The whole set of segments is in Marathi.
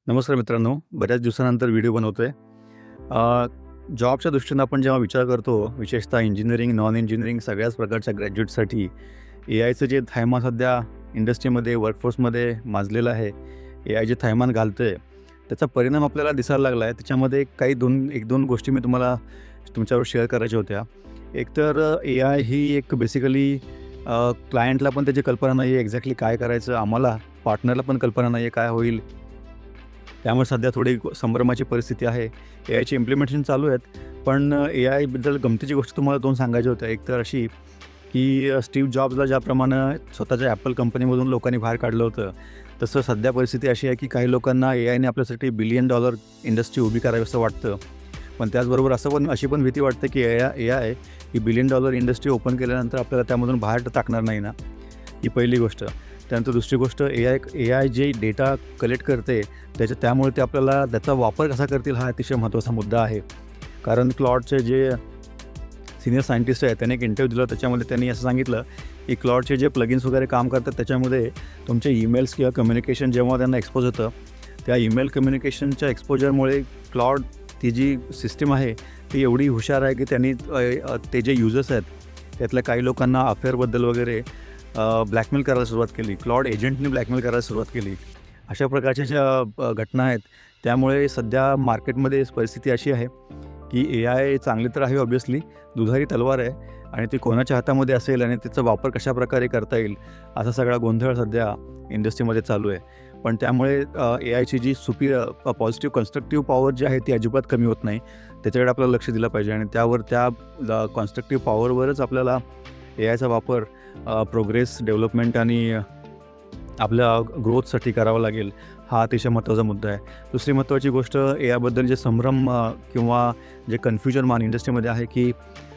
नमस्कार मित्रांनो, बऱ्याच दिवसानंतर व्हिडिओ बनवतो आहे. जॉबच्या दृष्टीनं आपण जेव्हा विचार करतो, विशेषतः इंजिनिअरिंग, नॉन इंजिनिअरिंग सगळ्याच प्रकारच्या ग्रॅज्युएटसाठी एआयचं जे थैमान सध्या इंडस्ट्रीमध्ये, वर्कफोर्समध्ये माजलेलं आहे, एआय जे थैमान घालतं आहे, त्याचा परिणाम आपल्याला दिसायला लागला आहे. त्याच्यामध्ये काही एक दोन गोष्टी मी तुम्हाला तुमच्याबरोबर शेअर करायच्या होत्या. एक तर एआय ही एक बेसिकली क्लायंटला पण त्याची कल्पना नाही आहे एक्झॅक्टली काय करायचं, आम्हाला पार्टनरला पण कल्पना नाही आहे काय होईल. त्यामुळे सध्या थोडी संभ्रमाची परिस्थिती आहे. एआयची इम्प्लिमेंटेशन चालू आहेत, पण एआयबद्दल गमतीची गोष्ट तुम्हाला 2 सांगायच्या होत्या. एक तर अशी की स्टीव्ह जॉब्सला ज्याप्रमाणे स्वतःच्या ॲपल कंपनीमधून लोकांनी बाहेर काढलं होतं, तसं सध्या परिस्थिती अशी आहे की काही लोकांना एआयने आपल्यासाठी $1 बिलियन इंडस्ट्री उभी करावी असं वाटतं. पण त्याचबरोबर अशी पण भीती वाटते की एआय ही $1 बिलियन इंडस्ट्री ओपन केल्यानंतर आपल्याला त्यामधून बाहेर टाकणार नाही ना, ही पहिली गोष्ट. त्यानंतर दुसरी गोष्ट एआय जे डेटा कलेक्ट करते त्यामुळे ते आपल्याला त्याचा वापर कसा करतील हा अतिशय महत्त्वाचा मुद्दा आहे. कारण क्लॉडचे जे सीनियर सायंटिस्ट आहेत त्यांनी एक इंटरव्ह्यू दिला, त्याच्यामध्ये त्यांनी असं सांगितलं की क्लॉडचे जे प्लगिन्स वगैरे काम करतात त्याच्यामध्ये तुमचे ईमेल्स किंवा कम्युनिकेशन जेव्हा त्यांना एक्सपोज होतं, त्या ईमेल कम्युनिकेशनच्या एक्सपोजरमुळे क्लॉड ती जी सिस्टीम आहे ती एवढी हुशार आहे की त्यांनी ते जे युजर्स आहेत त्यातल्या काही लोकांना अफेअरबद्दल वगैरे ब्लॅकमेल करायला सुरुवात केली. क्लॉड एजंटनी ब्लॅकमेल करायला सुरुवात केली. अशा प्रकारच्या ज्या घटना आहेत, त्यामुळे सध्या मार्केटमध्ये परिस्थिती अशी आहे की एआय चांगली तर आहे ऑब्व्हियसली, दुधारी तलवार आहे आणि ती कोणाच्या हातामध्ये असेल आणि त्याचा वापर कशाप्रकारे करता येईल असा सगळा गोंधळ सध्या इंडस्ट्रीमध्ये चालू आहे. पण त्यामुळे एआयची जी पॉझिटिव्ह कन्स्ट्रक्टिव्ह पॉवर जी आहे ती अजिबात कमी होत नाही. त्याच्याकडे आपल्याला लक्ष दिलं पाहिजे आणि त्या कन्स्ट्रक्टिव्ह पॉवरवरच आपल्याला एआयचा वापर प्रोग्रेस, डेव्हलपमेंट आणि आपल्या ग्रोथसाठी करावा लागेल. हा अतिशय महत्त्वाचा मुद्दा आहे. दुसरी महत्त्वाची गोष्ट एआयबद्दल जे संभ्रम किंवा जे कन्फ्युजन मान इंडस्ट्रीमध्ये आहे की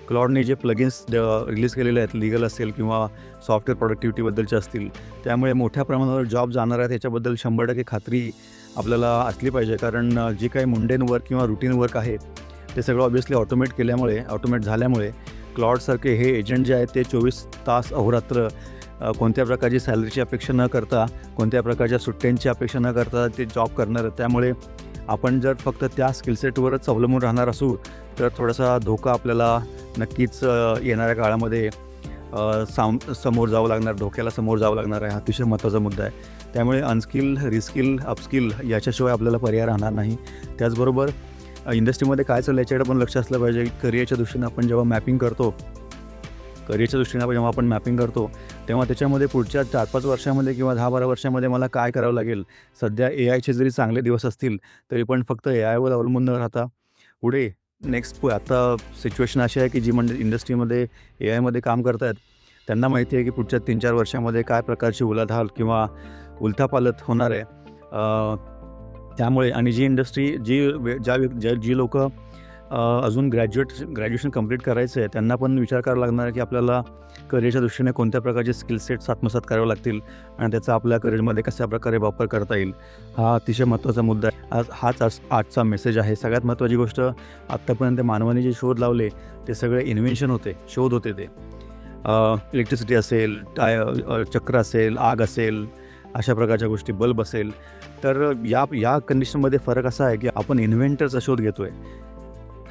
क्लॉडने जे प्लगिन्स रिलीज केलेले आहेत, लीगल असेल किंवा सॉफ्टवेअर प्रोडक्टिव्हिटीबद्दलचे असतील, त्यामुळे मोठ्या प्रमाणावर जॉब जाणार आहेत याच्याबद्दल 100% खात्री आपल्याला असली पाहिजे. कारण जी काही मुंडेन वर्क किंवा रुटीन वर्क आहे ते सगळं ऑब्व्हियसली ऑटोमेट झाल्यामुळे क्लॉडसारखे हे एजंट जे आहेत ते 24 तास अहोरात्र कोणत्या प्रकारची सॅलरीची अपेक्षा न करता, कोणत्या प्रकारच्या सुट्ट्यांची अपेक्षा न करता ते जॉब करणार आहेत. त्यामुळे आपण जर फक्त त्या स्किलसेटवरच अवलंबून राहणार असू तर थोडासा धोका आपल्याला नक्कीच येणाऱ्या काळामध्ये समोर जावं लागणार, धोक्याला समोर जावं लागणार आहे. हा अतिशय महत्त्वाचा मुद्दा आहे. त्यामुळे अनस्किल, रिस्किल, अपस्किल याच्याशिवाय आपल्याला पर्याय राहणार नाही. त्याचबरोबर इंडस्ट्रीमध्ये काय चाललं याच्याकडे पण लक्ष असलं पाहिजे. करिअरच्या दृष्टीनं आपण जेव्हा मॅपिंग करतो तेव्हा त्याच्यामध्ये पुढच्या 4-5 वर्षामध्ये किंवा 10-12 वर्षामध्ये मला काय करावं लागेल. सध्या एआयचे जरी चांगले दिवस असतील तरी पण फक्त एआयवर अवलंबून न राहता पुढे आता सिच्युएशन अशी आहे की जी म्हणजे इंडस्ट्रीमध्ये एआयमध्ये काम करत आहेत त्यांना माहिती आहे की पुढच्या 3-4 वर्षामध्ये काय प्रकारची उलाढाल किंवा उलथापालथ होणार आहे. त्यामुळे आणि जी इंडस्ट्री जी लोकं अजून ग्रॅज्युएशन कंप्लीट करायचं आहे त्यांना पण विचार करावा लागणार आहे की आपल्याला करिअरच्या दृष्टीने कोणत्या प्रकारचे स्किल सेट्स आत्मसात करावे लागतील आणि त्याचा आपल्या करिअरमध्ये कशा प्रकारे वापर करता येईल. हा अतिशय महत्त्वाचा मुद्दा आहे. हाच आजचा मेसेज आहे. सगळ्यात महत्त्वाची गोष्ट, आत्तापर्यंत मानवाने जे शोध लावले ते सगळे इन्व्हेन्शन होते, शोध होते. ते इलेक्ट्रिसिटी असेल, चक्र असेल, आग असेल, अशा प्रकारच्या गोष्टी, बल्ब असेल. तर या कंडिशनमध्ये फरक असा आहे की आपण इन्व्हेंटरचा शोध घेतो आहे,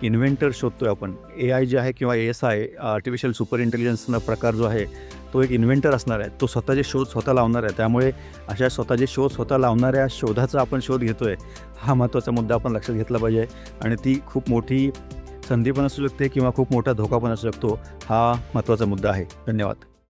इन्व्हेंटर शोधतो आहे आपण. एआय जे आहे किंवा ASI आर्टिफिशियल सुपर इंटेलिजन्सचा प्रकार जो आहे तो एक इन्व्हेंटर असणार आहे. तो स्वतःचे शोध स्वतः लावणार आहे. त्यामुळे अशा स्वतःचे शोध स्वतः लावणाऱ्या शोधाचा आपण शोध घेतो आहे. हा महत्त्वाचा मुद्दा आपण लक्षात घेतला पाहिजे आणि ती खूप मोठी संधी पण असू शकते किंवा खूप मोठा धोका पण असू शकतो. हा महत्त्वाचा मुद्दा आहे. धन्यवाद.